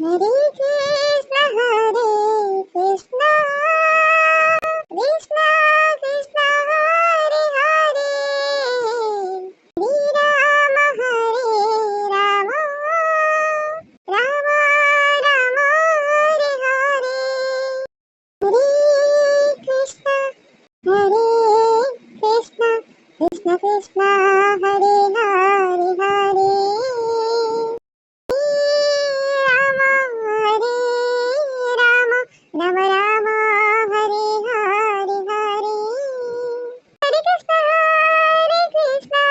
Hare Krishna, Hare Krishna, Krishna Krishna, Hare Hare, Hare Rama, Hare Rama, Rama Rama, Hare Hare, Hare Krishna, Hare Krishna, Krishna Krishna, Hare Hare, Hare Rama Rama, Hare Hare, Hare Hare Krishna, Hare Krishna,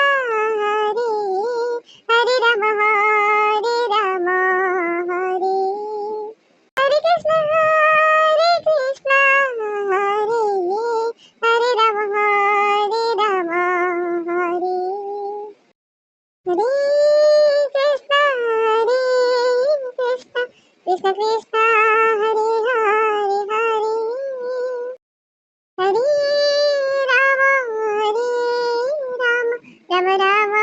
Hare Rama, Hare Rama, Hare Krishna, Hare Krishna, Hare Rama, Hare Rama, Hare Krishna, Krishna Krishna, Hare Hare, Hare Hare Rama, Rama Rama,